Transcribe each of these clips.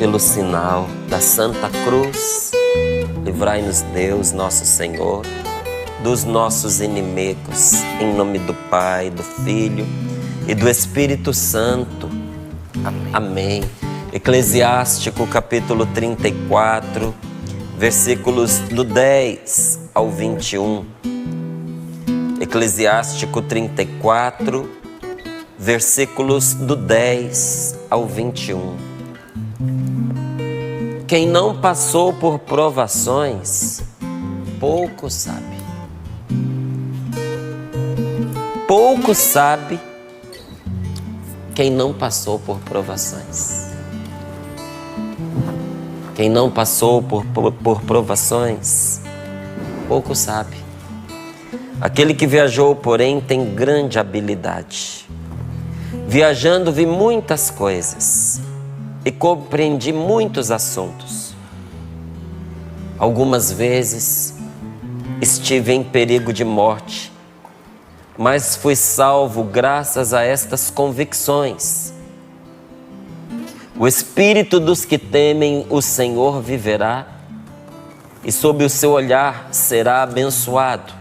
pelo sinal da Santa Cruz, livrai-nos Deus, nosso Senhor, dos nossos inimigos, em nome do Pai, do Filho e do Espírito Santo. Amém. Amém. Eclesiástico, capítulo 34, versículos do 10 ao 21. Eclesiástico 34, versículos do 10 ao 21. Quem não passou por provações, pouco sabe. Pouco sabe quem não passou por provações. Quem não passou por provações, pouco sabe. Aquele que viajou, porém, tem grande habilidade. Viajando vi muitas coisas e compreendi muitos assuntos. Algumas vezes estive em perigo de morte, mas fui salvo graças a estas convicções. O espírito dos que temem o Senhor viverá, e sob o seu olhar será abençoado.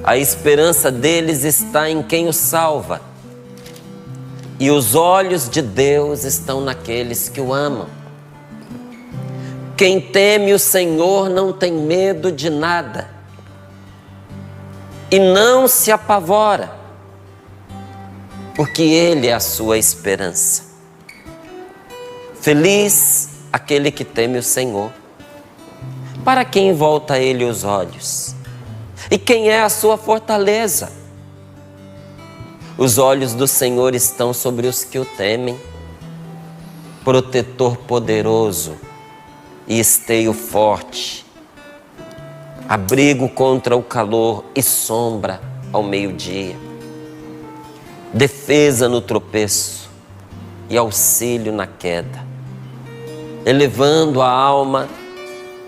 A esperança deles está em quem o salva, e os olhos de Deus estão naqueles que o amam. Quem teme o Senhor não tem medo de nada, e não se apavora, porque Ele é a sua esperança. Feliz aquele que teme o Senhor, para quem volta a Ele os olhos, e quem é a sua fortaleza. Os olhos do Senhor estão sobre os que o temem, protetor poderoso e esteio forte, abrigo contra o calor e sombra ao meio-dia, defesa no tropeço e auxílio na queda, elevando a alma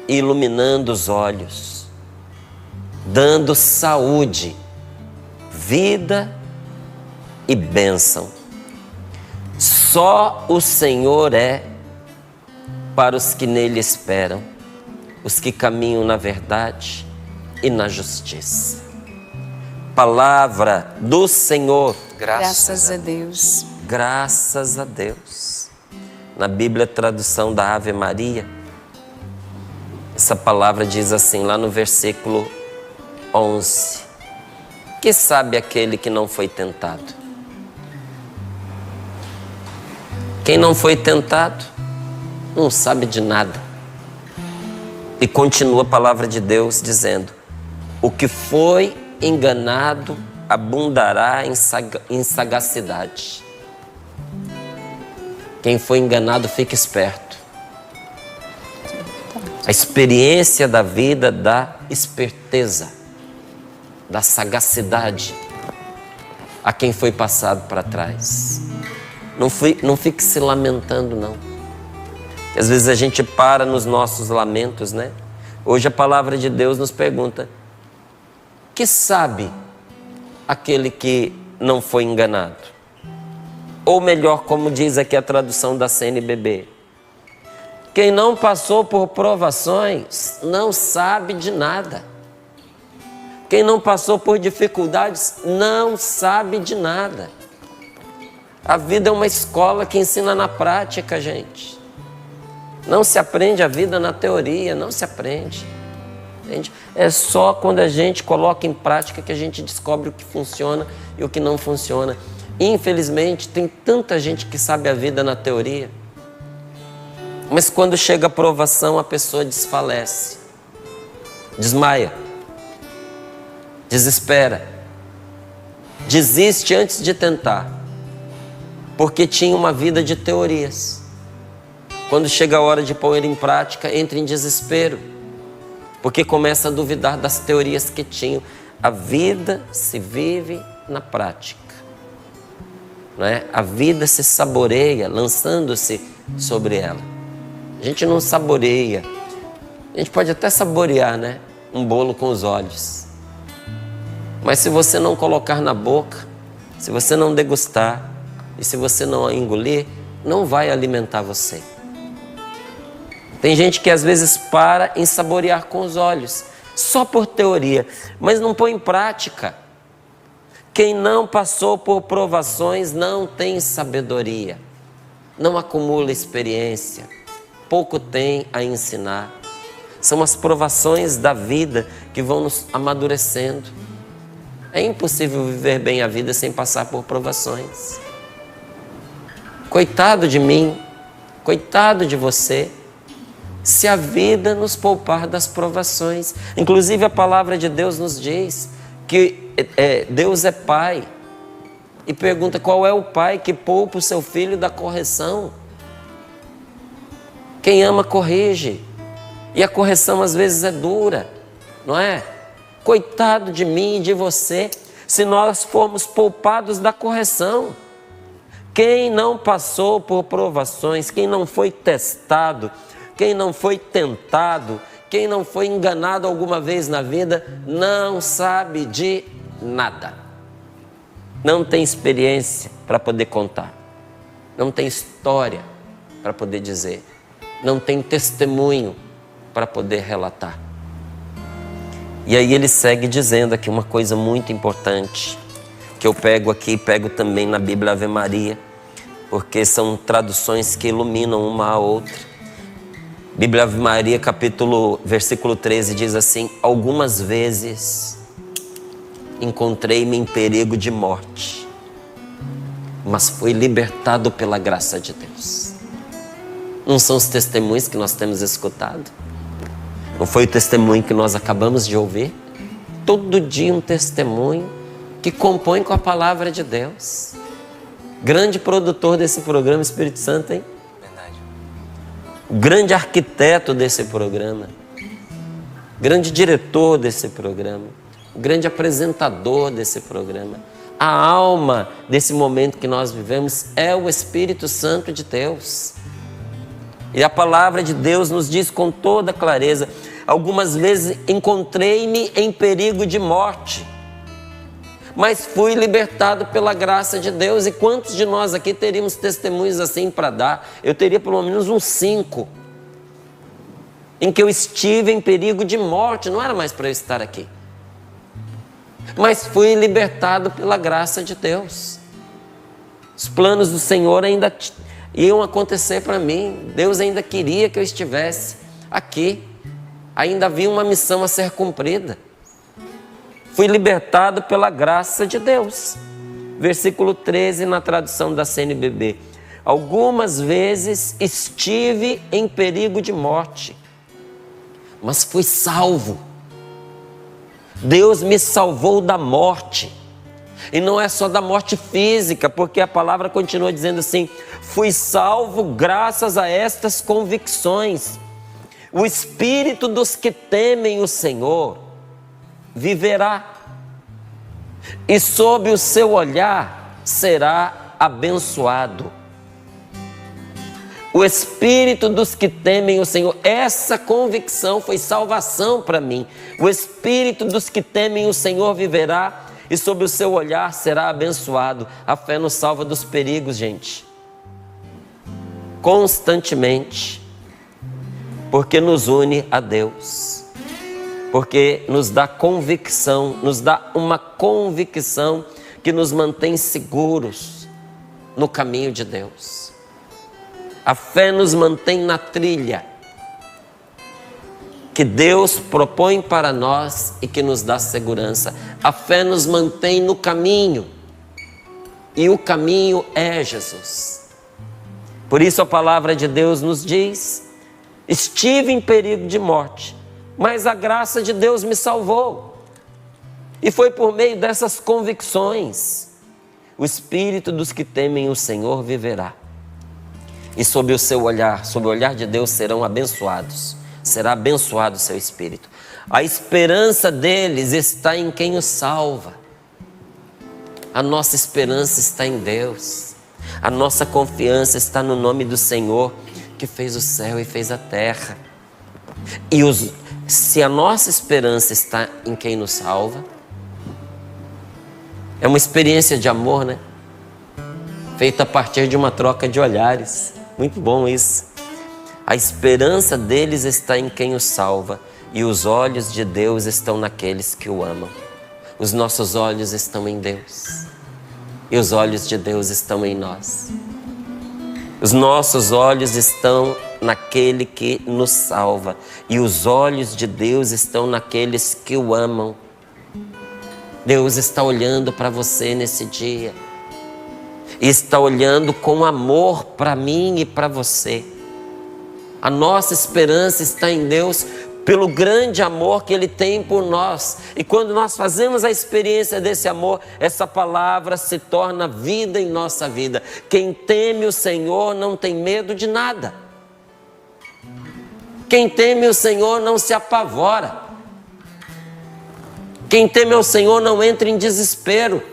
e iluminando os olhos, dando saúde, vida e bênção. Só o Senhor é para os que nele esperam, os que caminham na verdade e na justiça. Palavra do Senhor. Graças a Deus. Graças a Deus. Na Bíblia, tradução da Ave Maria, essa palavra diz assim, lá no versículo 11. Que sabe aquele que não foi tentado? Quem não foi tentado não sabe de nada. E continua a palavra de Deus dizendo: o que foi enganado abundará em sagacidade. Quem foi enganado, fica esperto. A experiência da vida dá esperteza, dá sagacidade a quem foi passado para trás. Não fique se lamentando, não. Às vezes a gente para nos nossos lamentos, né? Hoje a palavra de Deus nos pergunta: que sabe aquele que não foi enganado? Ou melhor, como diz aqui a tradução da CNBB, quem não passou por provações não sabe de nada. Quem não passou por dificuldades não sabe de nada. A vida é uma escola que ensina na prática, gente. Não se aprende a vida na teoria, não se aprende. Entende? É só quando a gente coloca em prática que a gente descobre o que funciona e o que não funciona. Infelizmente, tem tanta gente que sabe a vida na teoria, mas quando chega a provação, a pessoa desfalece, desmaia, desespera, desiste antes de tentar, porque tinha uma vida de teorias. Quando chega a hora de pôr em prática, entra em desespero, porque começa a duvidar das teorias que tinham. A vida se vive na prática. Não é? A vida se saboreia lançando-se sobre ela. A gente não saboreia. A gente pode até saborear, né? Um bolo com os olhos. Mas se você não colocar na boca, se você não degustar e se você não engolir, não vai alimentar você. Tem gente que às vezes para em saborear com os olhos, só por teoria, mas não põe em prática. Quem não passou por provações não tem sabedoria, não acumula experiência, pouco tem a ensinar. São as provações da vida que vão nos amadurecendo. É impossível viver bem a vida sem passar por provações. Coitado de mim, coitado de você, se a vida nos poupar das provações. Inclusive a palavra de Deus nos diz que Deus é Pai. E pergunta: qual é o pai que poupa o seu filho da correção? Quem ama corrige. E a correção às vezes é dura, não é? Coitado de mim e de você, se nós formos poupados da correção. Quem não passou por provações, quem não foi testado, quem não foi tentado, quem não foi enganado alguma vez na vida, não sabe de nada. Não tem experiência para poder contar. Não tem história para poder dizer. Não tem testemunho para poder relatar. E aí ele segue dizendo aqui uma coisa muito importante, que eu pego aqui, pego também na Bíblia Ave Maria, porque são traduções que iluminam uma a outra. Bíblia Ave Maria, versículo 13 diz assim: algumas vezes encontrei-me em perigo de morte, mas fui libertado pela graça de Deus. Não são os testemunhos que nós temos escutado? Não foi o testemunho que nós acabamos de ouvir? Todo dia um testemunho que compõe com a palavra de Deus. Grande produtor desse programa, Espírito Santo, hein? Verdade. O grande arquiteto desse programa. Grande diretor desse programa. O grande apresentador desse programa. A alma desse momento que nós vivemos é o Espírito Santo de Deus. E a palavra de Deus nos diz com toda clareza: algumas vezes encontrei-me em perigo de morte, mas fui libertado pela graça de Deus. E quantos de nós aqui teríamos testemunhos assim para dar? Eu teria pelo menos uns 5, em que eu estive em perigo de morte, não era mais para eu estar aqui, mas fui libertado pela graça de Deus. Os planos do Senhor ainda iam acontecer para mim. Deus ainda queria que eu estivesse aqui. Ainda havia uma missão a ser cumprida. Fui libertado pela graça de Deus. Versículo 13 na tradução da CNBB. Algumas vezes estive em perigo de morte, mas fui salvo. Deus me salvou da morte. E não é só da morte física, porque a palavra continua dizendo assim: fui salvo graças a estas convicções. O espírito dos que temem o Senhor viverá, e sob o seu olhar será abençoado. O espírito dos que temem o Senhor, essa convicção foi salvação para mim. O espírito dos que temem o Senhor viverá, e sob o seu olhar será abençoado. A fé nos salva dos perigos, gente. Constantemente. Porque nos une a Deus. Porque nos dá convicção, nos dá uma convicção que nos mantém seguros no caminho de Deus. A fé nos mantém na trilha que Deus propõe para nós e que nos dá segurança. A fé nos mantém no caminho, e o caminho é Jesus. Por isso a palavra de Deus nos diz: estive em perigo de morte, mas a graça de Deus me salvou. E foi por meio dessas convicções. O espírito dos que temem o Senhor viverá, e sob o seu olhar, sob o olhar de Deus, serão abençoados. Será abençoado o seu espírito. A esperança deles está em quem os salva. A nossa esperança está em Deus. A nossa confiança está no nome do Senhor, que fez o céu e fez a terra. E se a nossa esperança está em quem nos salva, é uma experiência de amor, né? feito a partir de uma troca de olhares. Muito bom isso. A esperança deles está em quem os salva, e os olhos de Deus estão naqueles que o amam. Os nossos olhos estão em Deus, e os olhos de Deus estão em nós. Os nossos olhos estão naquele que nos salva, e os olhos de Deus estão naqueles que o amam. Deus está olhando para você nesse dia, e está olhando com amor para mim e para você. A nossa esperança está em Deus pelo grande amor que Ele tem por nós. E quando nós fazemos a experiência desse amor, essa palavra se torna vida em nossa vida. Quem teme o Senhor não tem medo de nada. Quem teme o Senhor não se apavora. Quem teme ao Senhor não entra em desespero.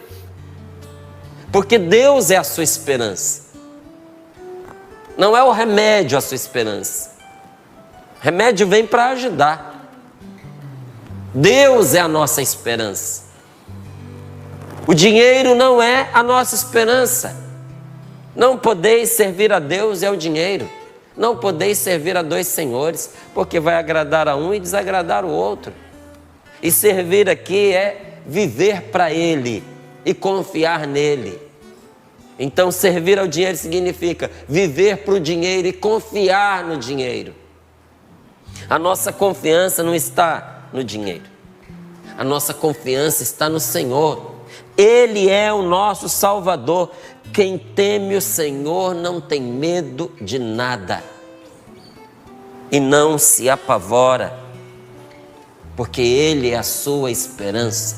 Porque Deus é a sua esperança. Não é o remédio a sua esperança. O remédio vem para ajudar. Deus é a nossa esperança. O dinheiro não é a nossa esperança. Não podeis servir a Deus e ao dinheiro. Não podeis servir a dois senhores, porque vai agradar a um e desagradar o outro. E servir aqui é viver para Ele e confiar nele. Então, servir ao dinheiro significa viver para o dinheiro e confiar no dinheiro. A nossa confiança não está no dinheiro. A nossa confiança está no Senhor. Ele é o nosso Salvador. Quem teme o Senhor não tem medo de nada. E não se apavora, porque Ele é a sua esperança.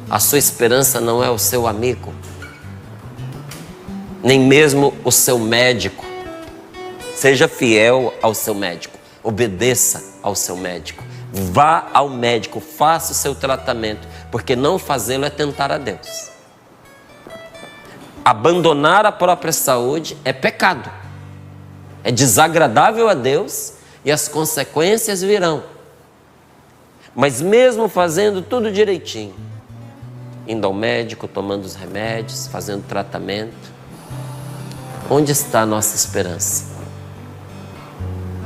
A sua esperança não é o seu amigo, nem mesmo o seu médico. Seja fiel ao seu médico, obedeça ao seu médico, vá ao médico, faça o seu tratamento, porque não fazê-lo é tentar a Deus. Abandonar a própria saúde é pecado, é desagradável a Deus e as consequências virão. Mas mesmo fazendo tudo direitinho, indo ao médico, tomando os remédios, fazendo tratamento, onde está a nossa esperança?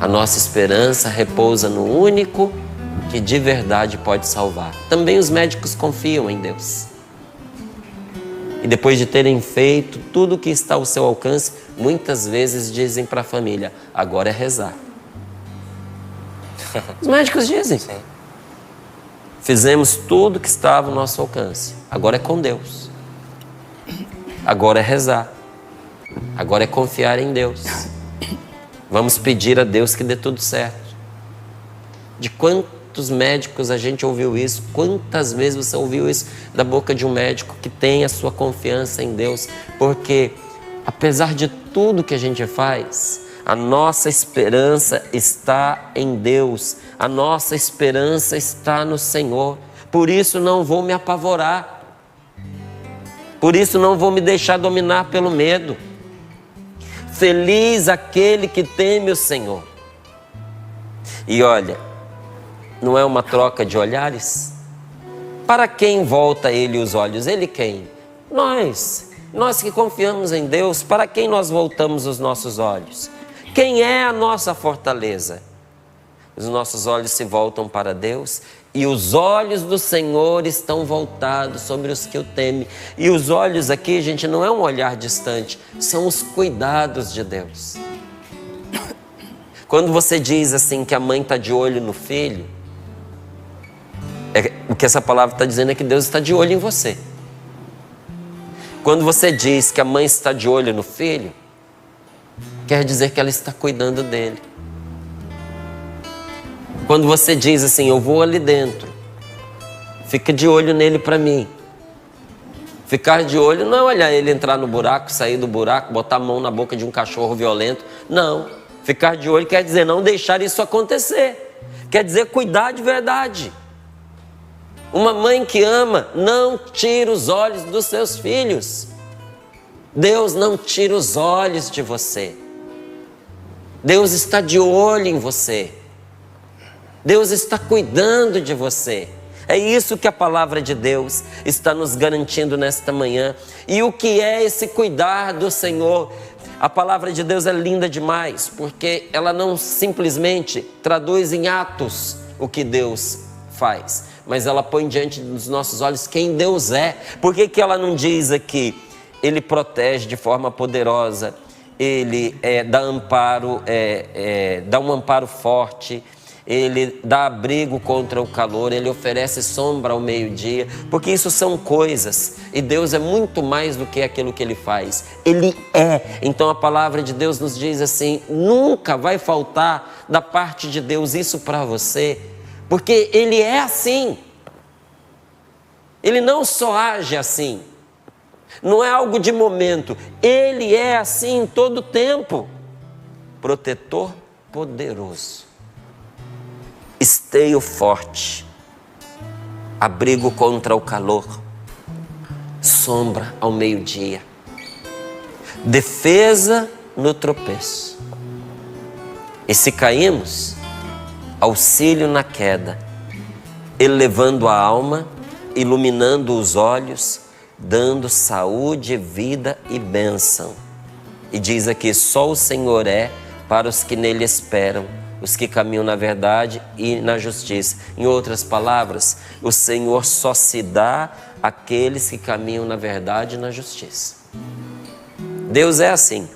A nossa esperança repousa no único que de verdade pode salvar. Também os médicos confiam em Deus. E depois de terem feito tudo o que está ao seu alcance, muitas vezes dizem para a família: agora é rezar. Os médicos dizem: sim, fizemos tudo o que estava ao nosso alcance, agora é com Deus. Agora é rezar. Agora é confiar em Deus. Vamos pedir a Deus que dê tudo certo. De quantos médicos a gente ouviu isso? Quantas vezes você ouviu isso da boca de um médico que tem a sua confiança em Deus? Porque apesar de tudo que a gente faz, a nossa esperança está em Deus. A nossa esperança está no Senhor. Por isso não vou me apavorar. Por isso não vou me deixar dominar pelo medo. Feliz aquele que teme o Senhor. E olha, não é uma troca de olhares? Para quem volta Ele os olhos? Ele quem? Nós que confiamos em Deus, para quem nós voltamos os nossos olhos? Quem é a nossa fortaleza? Os nossos olhos se voltam para Deus e os olhos do Senhor estão voltados sobre os que o temem. E os olhos aqui, gente, não é um olhar distante, são os cuidados de Deus. Quando você diz assim que a mãe está de olho no filho, o que essa palavra está dizendo é que Deus está de olho em você. Quando você diz que a mãe está de olho no filho, quer dizer que ela está cuidando dele. Quando você diz assim: eu vou ali dentro, fica de olho nele para mim. Ficar de olho não é olhar ele entrar no buraco, sair do buraco, botar a mão na boca de um cachorro violento. Não. Ficar de olho quer dizer não deixar isso acontecer. Quer dizer cuidar de verdade. Uma mãe que ama não tira os olhos dos seus filhos. Deus não tira os olhos de você. Deus está de olho em você. Deus está cuidando de você. É isso que a palavra de Deus está nos garantindo nesta manhã. E o que é esse cuidar do Senhor? A palavra de Deus é linda demais, porque ela não simplesmente traduz em atos o que Deus faz, mas ela põe diante dos nossos olhos quem Deus é. Por que ela não diz aqui, Ele protege de forma poderosa, Ele dá amparo, dá um amparo forte, Ele dá abrigo contra o calor, Ele oferece sombra ao meio-dia, porque isso são coisas, e Deus é muito mais do que aquilo que Ele faz, Ele é. Então a palavra de Deus nos diz assim, nunca vai faltar da parte de Deus isso para você, porque Ele é assim, Ele não só age assim, não é algo de momento, Ele é assim em todo o tempo, protetor poderoso, esteio forte, abrigo contra o calor, sombra ao meio-dia, defesa no tropeço, e se caímos, auxílio na queda, elevando a alma, iluminando os olhos, dando saúde, vida e bênção. E diz aqui, só o Senhor é para os que nele esperam, os que caminham na verdade e na justiça. Em outras palavras, o Senhor só se dá àqueles que caminham na verdade e na justiça. Deus é assim.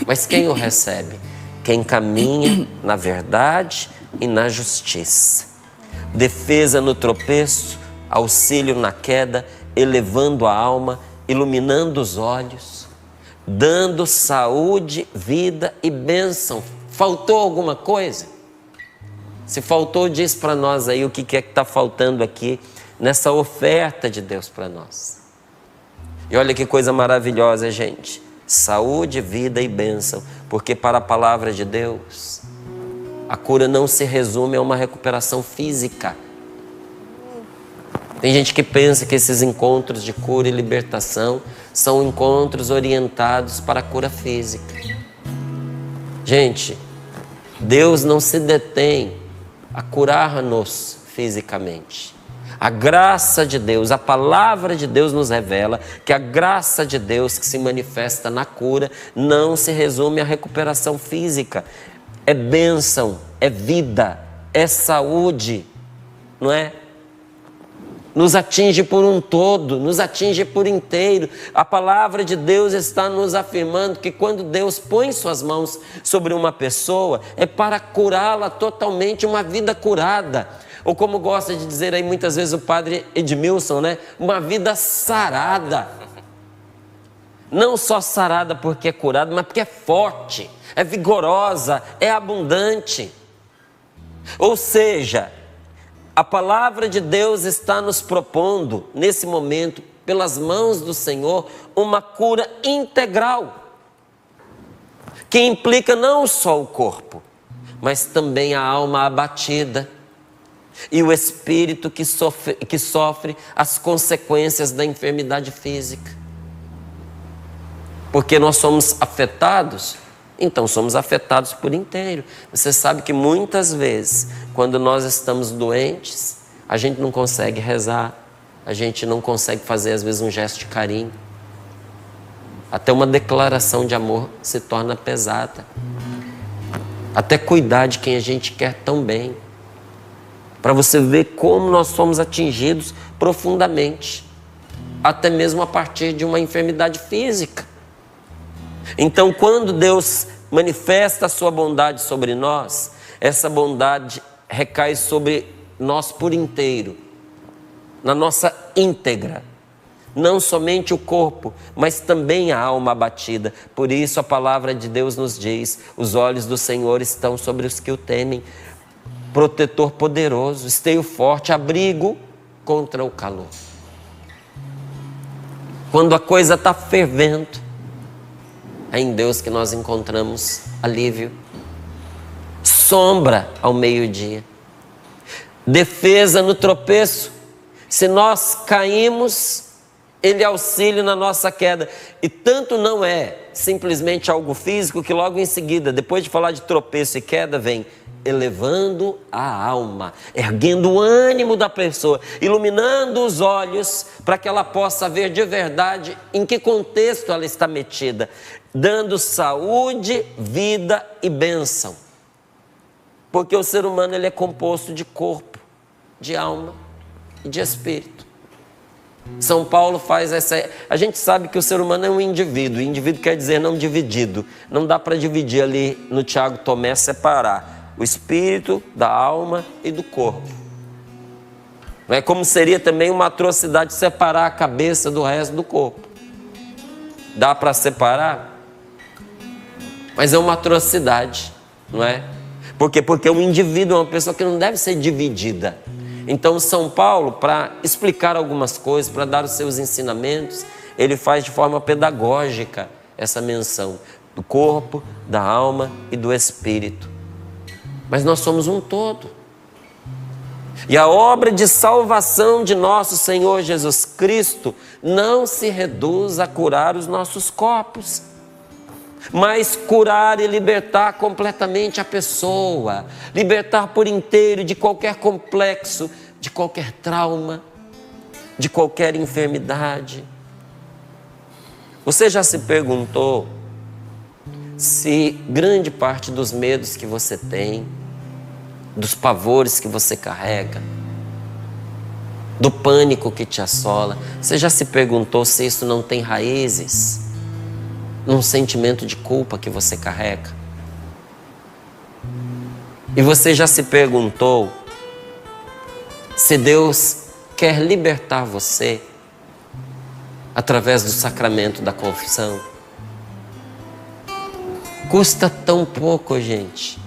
Mas quem o recebe? Quem caminha na verdade e na justiça. Defesa no tropeço, auxílio na queda, elevando a alma, iluminando os olhos, dando saúde, vida e bênção. Faltou alguma coisa? Se faltou, diz para nós aí o que é que está faltando aqui nessa oferta de Deus para nós. E olha que coisa maravilhosa, gente. Saúde, vida e bênção. Porque para a palavra de Deus, a cura não se resume a uma recuperação física. Tem gente que pensa que esses encontros de cura e libertação são encontros orientados para a cura física. Gente, Deus não se detém a curar-nos fisicamente. A graça de Deus, a palavra de Deus nos revela que a graça de Deus que se manifesta na cura não se resume à recuperação física. É bênção, é vida, é saúde, não é? Nos atinge por um todo, nos atinge por inteiro. A palavra de Deus está nos afirmando que quando Deus põe suas mãos sobre uma pessoa, é para curá-la totalmente, uma vida curada. Ou como gosta de dizer aí muitas vezes o padre Edmilson, né? Uma vida sarada. Não só sarada porque é curada, mas porque é forte, é vigorosa, é abundante. Ou seja, a palavra de Deus está nos propondo, nesse momento, pelas mãos do Senhor, uma cura integral, que implica não só o corpo, mas também a alma abatida e o espírito que sofre as consequências da enfermidade física. Porque nós somos afetados, então somos afetados por inteiro. Você sabe que muitas vezes, quando nós estamos doentes, a gente não consegue rezar, a gente não consegue fazer às vezes um gesto de carinho. Até uma declaração de amor se torna pesada. Até cuidar de quem a gente quer tão bem. Para você ver como nós somos atingidos profundamente. Até mesmo a partir de uma enfermidade física. Então, quando Deus manifesta a sua bondade sobre nós, essa bondade recai sobre nós por inteiro, na nossa íntegra. Não somente o corpo, mas também a alma abatida. Por isso a palavra de Deus nos diz, os olhos do Senhor estão sobre os que o temem. Protetor poderoso, esteio forte, abrigo contra o calor. Quando a coisa está fervendo, é em Deus que nós encontramos alívio. Sombra ao meio-dia. Defesa no tropeço. Se nós caímos, Ele é auxílio na nossa queda. E tanto não é simplesmente algo físico que logo em seguida, depois de falar de tropeço e queda, vem elevando a alma, erguendo o ânimo da pessoa, iluminando os olhos para que ela possa ver de verdade em que contexto ela está metida, dando saúde, vida e bênção. Porque o ser humano ele é composto de corpo, de alma e de espírito. São Paulo faz essa... A gente sabe que o ser humano é um indivíduo. Indivíduo quer dizer não dividido. Não dá para dividir ali no Tiago Tomé, separar o espírito da alma e do corpo. Não é como seria também uma atrocidade separar a cabeça do resto do corpo. Dá para separar? Mas é uma atrocidade, não é? Por quê? Porque o indivíduo é uma pessoa que não deve ser dividida. Então, São Paulo, para explicar algumas coisas, para dar os seus ensinamentos, ele faz de forma pedagógica essa menção do corpo, da alma e do espírito. Mas nós somos um todo. E a obra de salvação de nosso Senhor Jesus Cristo não se reduz a curar os nossos corpos, mas curar e libertar completamente a pessoa, libertar por inteiro de qualquer complexo, de qualquer trauma, de qualquer enfermidade. Você já se perguntou se grande parte dos medos que você tem, dos pavores que você carrega, do pânico que te assola, você já se perguntou se isso não tem raízes num sentimento de culpa que você carrega? E você já se perguntou se Deus quer libertar você através do sacramento da confissão? Custa tão pouco, gente.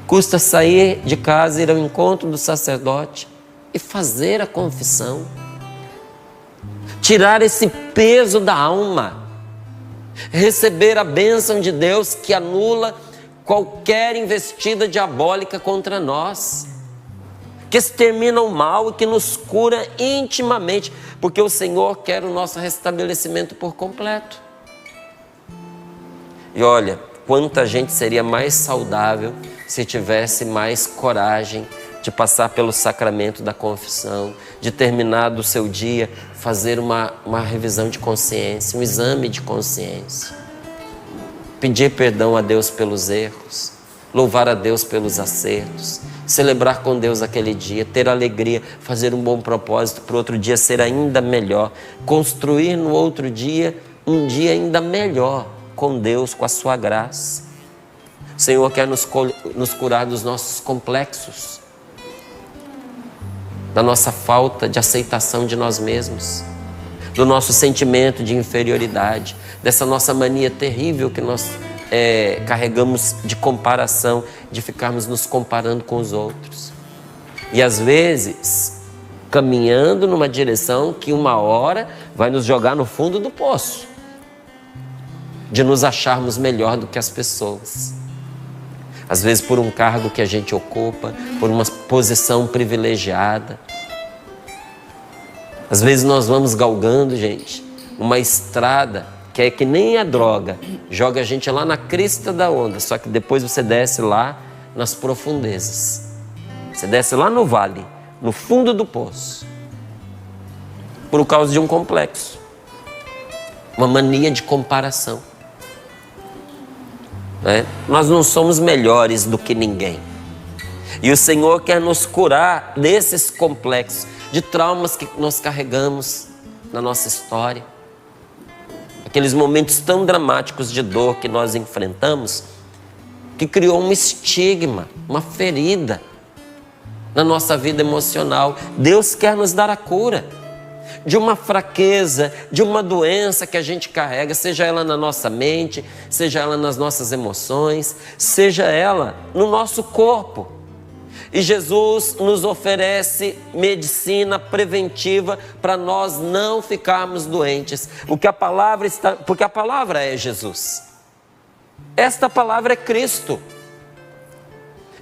Custa sair de casa, ir ao encontro do sacerdote e fazer a confissão. Tirar esse peso da alma. Receber a bênção de Deus que anula qualquer investida diabólica contra nós, que extermina o mal e que nos cura intimamente, porque o Senhor quer o nosso restabelecimento por completo. E olha, quanta gente seria mais saudável se tivesse mais coragem de passar pelo sacramento da confissão, de terminar do seu dia, fazer uma revisão de consciência, um exame de consciência. Pedir perdão a Deus pelos erros, louvar a Deus pelos acertos, celebrar com Deus aquele dia, ter alegria, fazer um bom propósito para o outro dia ser ainda melhor, construir no outro dia um dia ainda melhor com Deus, com a sua graça. O Senhor quer nos curar dos nossos complexos, da nossa falta de aceitação de nós mesmos, do nosso sentimento de inferioridade, dessa nossa mania terrível que nós carregamos de comparação, de ficarmos nos comparando com os outros. E às vezes, caminhando numa direção que uma hora vai nos jogar no fundo do poço, de nos acharmos melhor do que as pessoas. Às vezes por um cargo que a gente ocupa, por uma posição privilegiada. Às vezes nós vamos galgando, gente, uma estrada que é que nem a droga, joga a gente lá na crista da onda, só que depois você desce lá nas profundezas. Você desce lá no vale, no fundo do poço, por causa de um complexo, uma mania de comparação. Nós não somos melhores do que ninguém. E o Senhor quer nos curar desses complexos, de traumas que nós carregamos na nossa história. Aqueles momentos tão dramáticos de dor que nós enfrentamos, que criou um estigma, uma ferida na nossa vida emocional. Deus quer nos dar a cura de uma fraqueza, de uma doença que a gente carrega, seja ela na nossa mente, seja ela nas nossas emoções, seja ela no nosso corpo. E Jesus nos oferece medicina preventiva para nós não ficarmos doentes. Porque a palavra é Jesus. Esta palavra é Cristo.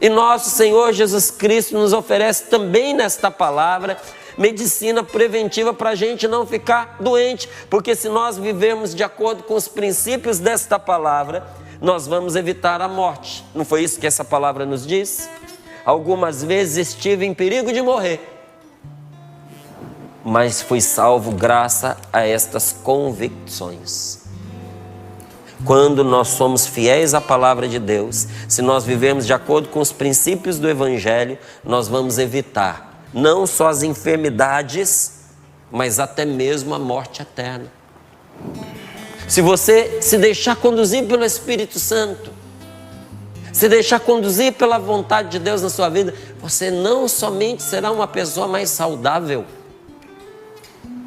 E nosso Senhor Jesus Cristo nos oferece também nesta palavra medicina preventiva para a gente não ficar doente, porque se nós vivermos de acordo com os princípios desta palavra, nós vamos evitar a morte. Não foi isso que essa palavra nos diz? Algumas vezes estive em perigo de morrer, mas fui salvo graças a estas convicções. Quando nós somos fiéis à palavra de Deus, se nós vivermos de acordo com os princípios do Evangelho, nós vamos evitar não só as enfermidades, mas até mesmo a morte eterna. Se você se deixar conduzir pelo Espírito Santo, se deixar conduzir pela vontade de Deus na sua vida, você não somente será uma pessoa mais saudável,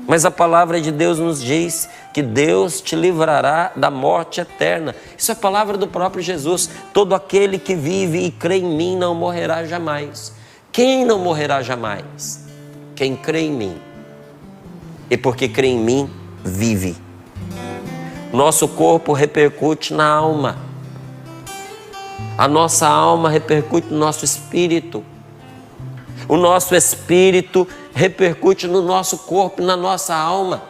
mas a palavra de Deus nos diz que Deus te livrará da morte eterna. Isso é palavra do próprio Jesus. Todo aquele que vive e crê em mim não morrerá jamais. Quem não morrerá jamais? Quem crê em mim. E porque crê em mim, vive. Nosso corpo repercute na alma. A nossa alma repercute no nosso espírito. O nosso espírito repercute no nosso corpo, na nossa alma.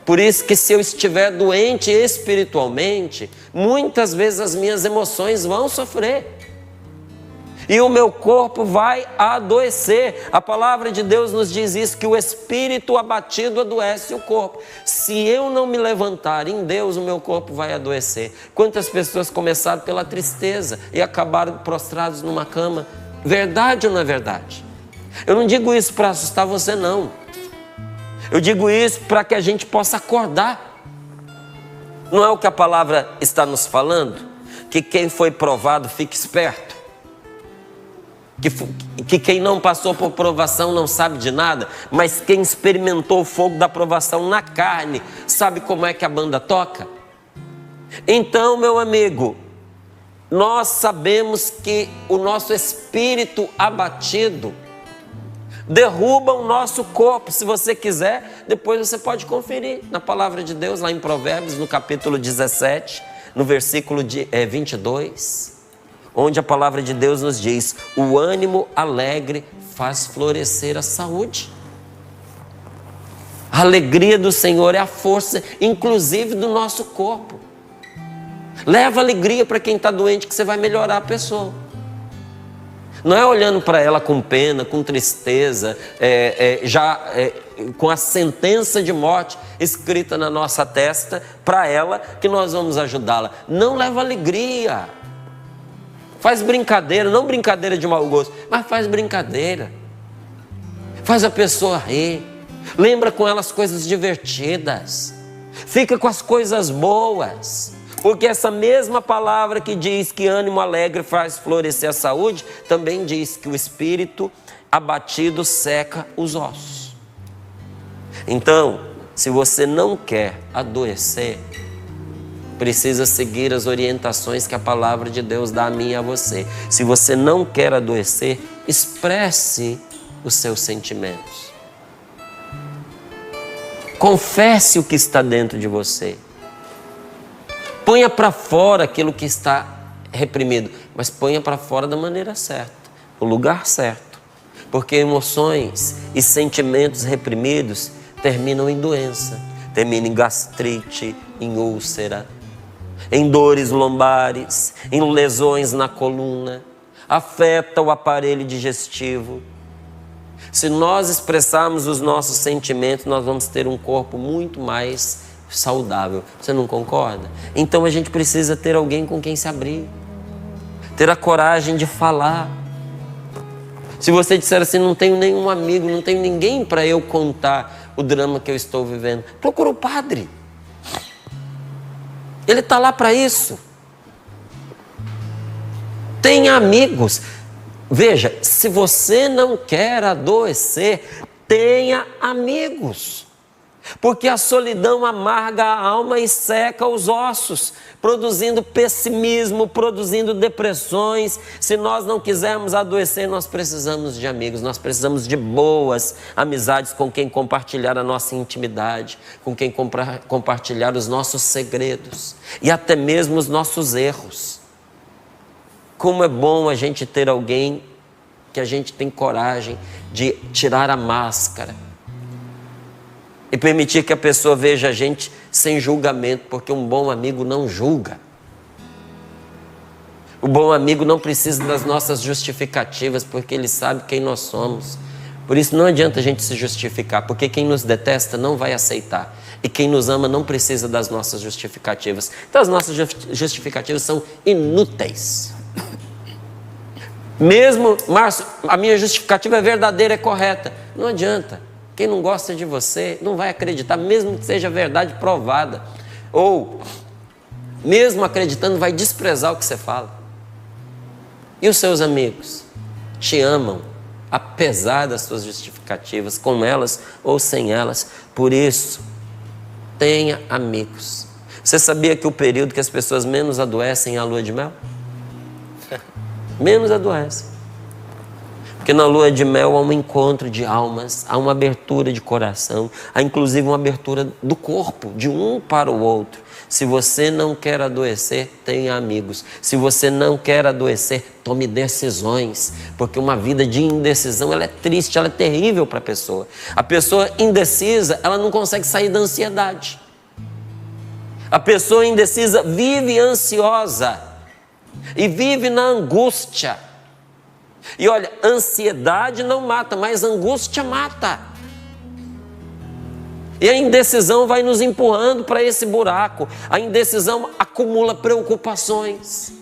Por isso que se eu estiver doente espiritualmente, muitas vezes as minhas emoções vão sofrer. E o meu corpo vai adoecer. A palavra de Deus nos diz isso, que o espírito abatido adoece o corpo. Se eu não me levantar em Deus, o meu corpo vai adoecer. Quantas pessoas começaram pela tristeza e acabaram prostrados numa cama? Verdade ou não é verdade? Eu não digo isso para assustar você, não. Eu digo isso para que a gente possa acordar. Não é o que a palavra está nos falando? Que quem foi provado fique esperto. Que quem não passou por provação não sabe de nada, mas quem experimentou o fogo da provação na carne, sabe como é que a banda toca? Então, meu amigo, nós sabemos que o nosso espírito abatido derruba o nosso corpo. Se você quiser, depois você pode conferir na palavra de Deus, lá em Provérbios, no capítulo 17, no versículo 22, onde a palavra de Deus nos diz: o ânimo alegre faz florescer a saúde. A alegria do Senhor é a força, inclusive do nosso corpo. Leva alegria para quem está doente, que você vai melhorar a pessoa. Não é olhando para ela com pena, com tristeza, com a sentença de morte escrita na nossa testa para ela, que nós vamos ajudá-la. Não leva alegria. Faz brincadeira, não brincadeira de mau gosto, mas faz brincadeira. Faz a pessoa rir. Lembra com ela as coisas divertidas. Fica com as coisas boas. Porque essa mesma palavra que diz que ânimo alegre faz florescer a saúde, também diz que o espírito abatido seca os ossos. Então, se você não quer adoecer, precisa seguir as orientações que a palavra de Deus dá a mim e a você. Se você não quer adoecer, expresse os seus sentimentos. Confesse o que está dentro de você. Ponha para fora aquilo que está reprimido, mas ponha para fora da maneira certa, no lugar certo. Porque emoções e sentimentos reprimidos terminam em doença, terminam em gastrite, em úlcera, em dores lombares, em lesões na coluna, afeta o aparelho digestivo. Se nós expressarmos os nossos sentimentos, nós vamos ter um corpo muito mais saudável. Você não concorda? Então a gente precisa ter alguém com quem se abrir, ter a coragem de falar. Se você disser assim: não tenho nenhum amigo, não tenho ninguém para eu contar o drama que eu estou vivendo, procura o padre. Ele está lá para isso. Tenha amigos. Veja, se você não quer adoecer, tenha amigos. Porque a solidão amarga a alma e seca os ossos, produzindo pessimismo, produzindo depressões. Se nós não quisermos adoecer, nós precisamos de amigos, nós precisamos de boas amizades com quem compartilhar a nossa intimidade, com quem compartilhar os nossos segredos e até mesmo os nossos erros. Como é bom a gente ter alguém que a gente tem coragem de tirar a máscara e permitir que a pessoa veja a gente sem julgamento, porque um bom amigo não julga. O bom amigo não precisa das nossas justificativas, porque ele sabe quem nós somos. Por isso não adianta a gente se justificar, porque quem nos detesta não vai aceitar. E quem nos ama não precisa das nossas justificativas. Então as nossas justificativas são inúteis. Mesmo, Márcio, a minha justificativa é verdadeira, é correta. Não adianta. Quem não gosta de você não vai acreditar, mesmo que seja verdade provada. Ou, mesmo acreditando, vai desprezar o que você fala. E os seus amigos te amam, apesar das suas justificativas, com elas ou sem elas. Por isso, tenha amigos. Você sabia que o período que as pessoas menos adoecem é a lua de mel? Menos adoecem. Porque na lua de mel há um encontro de almas, há uma abertura de coração, há inclusive uma abertura do corpo, de um para o outro. Se você não quer adoecer, tenha amigos. Se você não quer adoecer, tome decisões. Porque uma vida de indecisão, ela é triste, ela é terrível para a pessoa. A pessoa indecisa, ela não consegue sair da ansiedade. A pessoa indecisa vive ansiosa e vive na angústia. E olha, ansiedade não mata, mas angústia mata. E a indecisão vai nos empurrando para esse buraco. A indecisão acumula preocupações.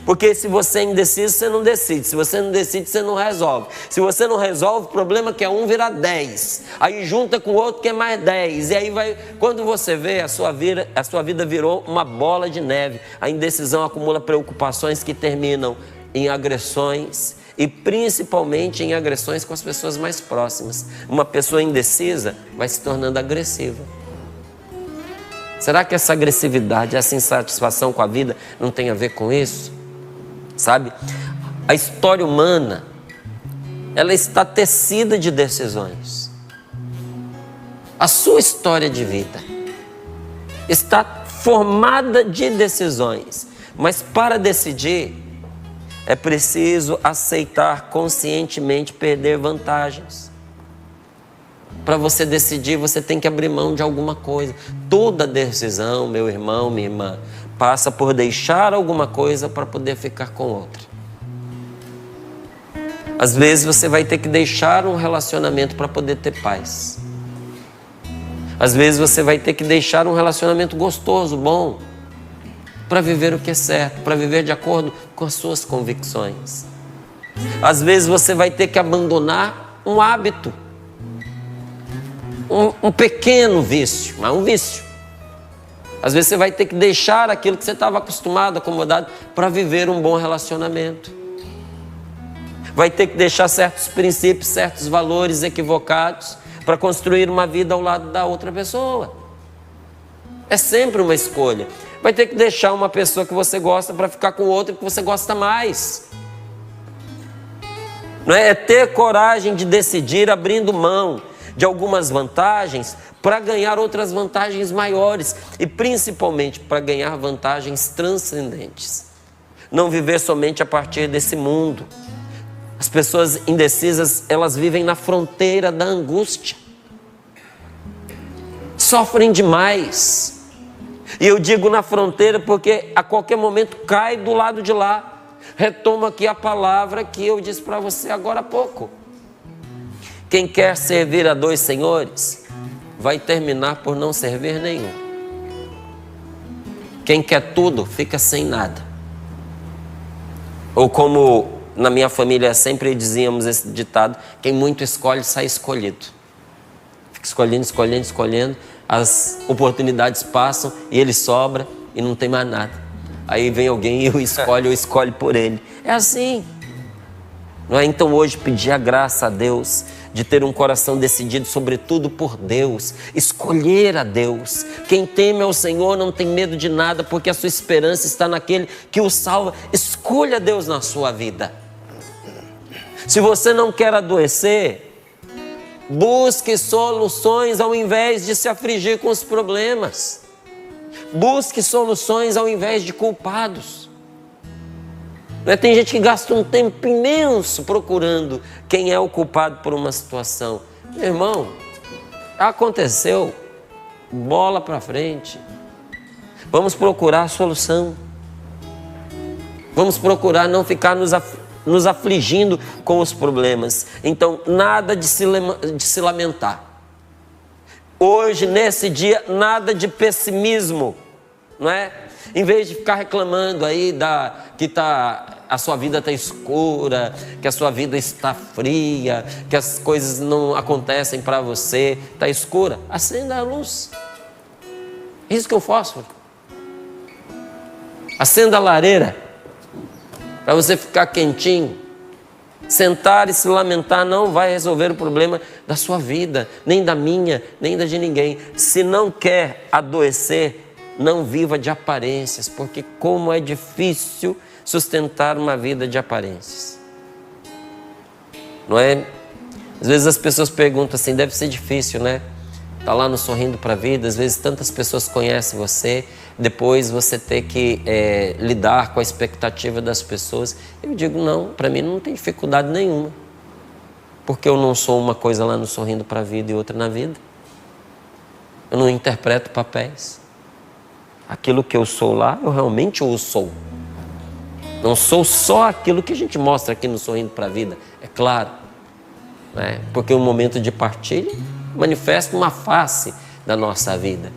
Porque se você é indeciso, você não decide. Se você não decide, você não resolve. Se você não resolve, o problema é que 1 vira 10. Aí junta com o outro que é mais 10. E aí vai, quando você vê, a sua vida virou uma bola de neve. A indecisão acumula preocupações que terminam em agressões e principalmente em agressões com as pessoas mais próximas. Uma pessoa indecisa vai se tornando agressiva. Será que essa agressividade, essa insatisfação com a vida não tem a ver com isso? Sabe? A história humana, ela está tecida de decisões. A sua história de vida está formada de decisões. Mas para decidir, é preciso aceitar conscientemente perder vantagens. Para você decidir, você tem que abrir mão de alguma coisa. Toda decisão, meu irmão, minha irmã, passa por deixar alguma coisa para poder ficar com outra. Às vezes você vai ter que deixar um relacionamento para poder ter paz. Às vezes você vai ter que deixar um relacionamento gostoso, bom, para viver o que é certo, para viver de acordo com as suas convicções. Às vezes você vai ter que abandonar um hábito, um pequeno vício, mas um vício. Às vezes você vai ter que deixar aquilo que você estava acostumado, acomodado, para viver um bom relacionamento. Vai ter que deixar certos princípios, certos valores equivocados, para construir uma vida ao lado da outra pessoa. É sempre uma escolha. Vai ter que deixar uma pessoa que você gosta para ficar com outra que você gosta mais. Não é? É ter coragem de decidir abrindo mão de algumas vantagens para ganhar outras vantagens maiores e principalmente para ganhar vantagens transcendentes. Não viver somente a partir desse mundo. As pessoas indecisas, elas vivem na fronteira da angústia. Sofrem demais. E eu digo na fronteira porque a qualquer momento cai do lado de lá. Retomo aqui a palavra que eu disse para você agora há pouco. Quem quer servir a 2 senhores, vai terminar por não servir nenhum. Quem quer tudo, fica sem nada. Ou como na minha família sempre dizíamos esse ditado, quem muito escolhe, sai escolhido. Fica escolhendo, as oportunidades passam e ele sobra e não tem mais nada. Aí vem alguém e o escolhe por ele. É assim. Não é? Então hoje pedir a graça a Deus de ter um coração decidido sobretudo por Deus, escolher a Deus. Quem teme ao Senhor não tem medo de nada, porque a sua esperança está naquele que o salva. Escolha Deus na sua vida. Se você não quer adoecer, busque soluções ao invés de se afligir com os problemas. Busque soluções ao invés de culpados. Não é? Tem gente que gasta um tempo imenso procurando quem é o culpado por uma situação. Meu irmão, aconteceu, bola para frente. Vamos procurar a solução. Vamos procurar não ficar nos afligindo com os problemas. Então, nada de se lamentar. Hoje, nesse dia, nada de pessimismo, não é? Em vez de ficar reclamando aí que a sua vida está escura, que a sua vida está fria, que as coisas não acontecem para você, está escura, acenda a luz. Risque o fósforo. Acenda a lareira, para você ficar quentinho. Sentar e se lamentar não vai resolver o problema da sua vida, nem da minha, nem da de ninguém. Se não quer adoecer, não viva de aparências, porque como é difícil sustentar uma vida de aparências. Não é? Às vezes as pessoas perguntam assim, deve ser difícil, né? Tá lá no Sorrindo para a Vida, às vezes tantas pessoas conhecem você, depois você ter que lidar com a expectativa das pessoas. Eu digo, não, para mim não tem dificuldade nenhuma, porque eu não sou uma coisa lá no Sorrindo para a Vida e outra na vida. Eu não interpreto papéis. Aquilo que eu sou lá, eu realmente o sou. Não sou só aquilo que a gente mostra aqui no Sorrindo para a Vida, é claro, né? Porque o momento de partilha manifesta uma face da nossa vida,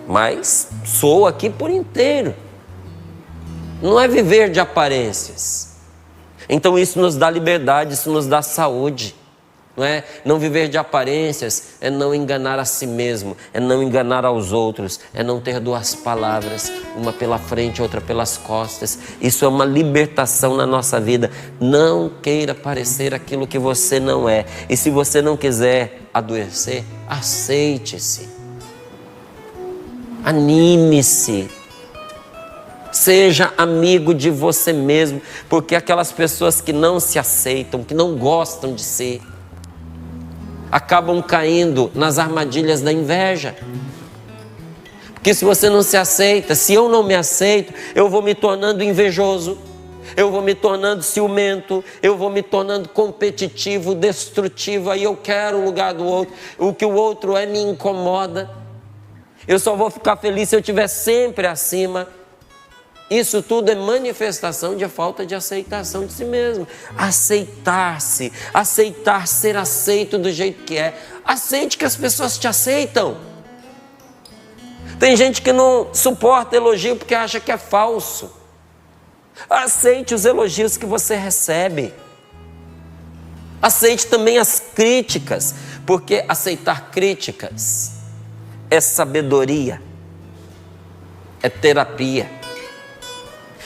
mas sou aqui por inteiro. Não é viver de aparências. Então isso nos dá liberdade, isso nos dá saúde, não é? Não viver de aparências é não enganar a si mesmo, é não enganar aos outros, é não ter duas palavras, uma pela frente, outra pelas costas. Isso é uma libertação na nossa vida. Não queira parecer aquilo que você não é. E se você não quiser adoecer, aceite-se, anime-se, seja amigo de você mesmo, porque aquelas pessoas que não se aceitam, que não gostam de si, acabam caindo nas armadilhas da inveja. Porque se você não se aceita, se eu não me aceito, eu vou me tornando invejoso, eu vou me tornando ciumento, eu vou me tornando competitivo, destrutivo, aí eu quero o lugar do outro, o que o outro é me incomoda. Eu só vou ficar feliz se eu estiver sempre acima. Isso tudo é manifestação de falta de aceitação de si mesmo. Aceitar-se, aceitar ser aceito do jeito que é. Aceite que as pessoas te aceitam. Tem gente que não suporta elogio porque acha que é falso. Aceite os elogios que você recebe. Aceite também as críticas, porque aceitar críticas é sabedoria, é terapia.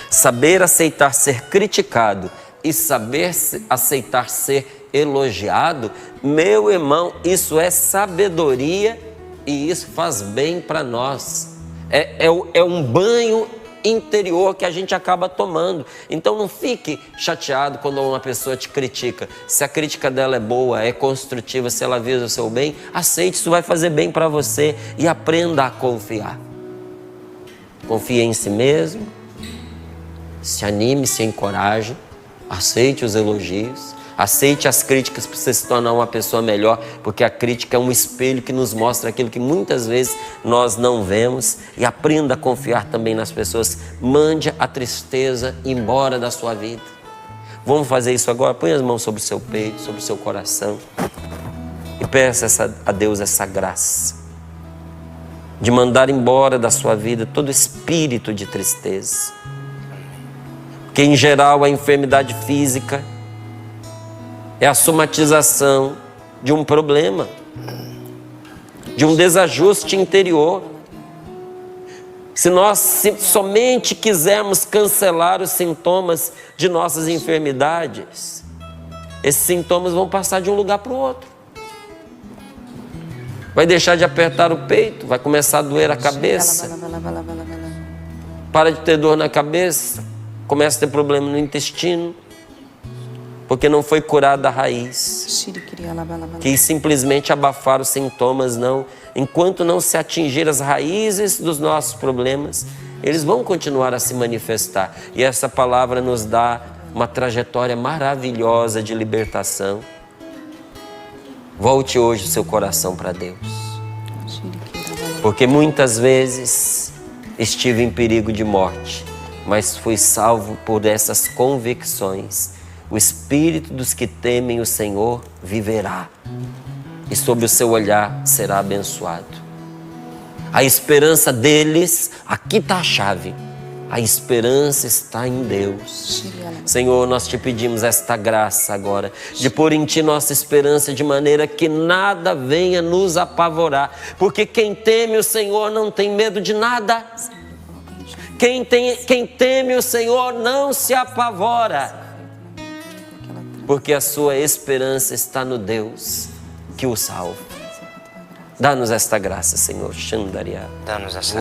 Saber aceitar ser criticado e saber aceitar ser elogiado, meu irmão, isso é sabedoria e isso faz bem para nós. É um banho interior que a gente acaba tomando. Então não fique chateado quando uma pessoa te critica. Se a crítica dela é boa, é construtiva, se ela visa o seu bem, aceite, isso vai fazer bem para você e aprenda a confiar. Confie em si mesmo. Se anime, se encoraje, aceite os elogios, aceite as críticas para você se tornar uma pessoa melhor, porque a crítica é um espelho que nos mostra aquilo que muitas vezes nós não vemos, e aprenda a confiar também nas pessoas. Mande a tristeza embora da sua vida. Vamos fazer isso agora? Põe as mãos sobre o seu peito, sobre o seu coração e peça a Deus essa graça de mandar embora da sua vida todo espírito de tristeza. Que em geral a enfermidade física é a somatização de um problema, de um desajuste interior. Se nós somente quisermos cancelar os sintomas de nossas enfermidades, esses sintomas vão passar de um lugar para o outro. Vai deixar de apertar o peito, vai começar a doer a cabeça, para de ter dor na cabeça, começa a ter problema no intestino, porque não foi curada a raiz. Que simplesmente abafar os sintomas, não. Enquanto não se atingir as raízes dos nossos problemas, eles vão continuar a se manifestar. E essa palavra nos dá uma trajetória maravilhosa de libertação. Volte hoje o seu coração para Deus. Porque muitas vezes estive em perigo de morte, mas fui salvo por essas convicções. O espírito dos que temem o Senhor viverá, e sob o seu olhar será abençoado. A esperança deles, aqui está a chave, a esperança está em Deus. Senhor, nós te pedimos esta graça agora, de pôr em Ti nossa esperança, de maneira que nada venha nos apavorar, porque quem teme o Senhor não tem medo de nada. Quem teme o Senhor não se apavora, porque a sua esperança está no Deus que o salva. Dá-nos esta graça, Senhor. Dá-nos esta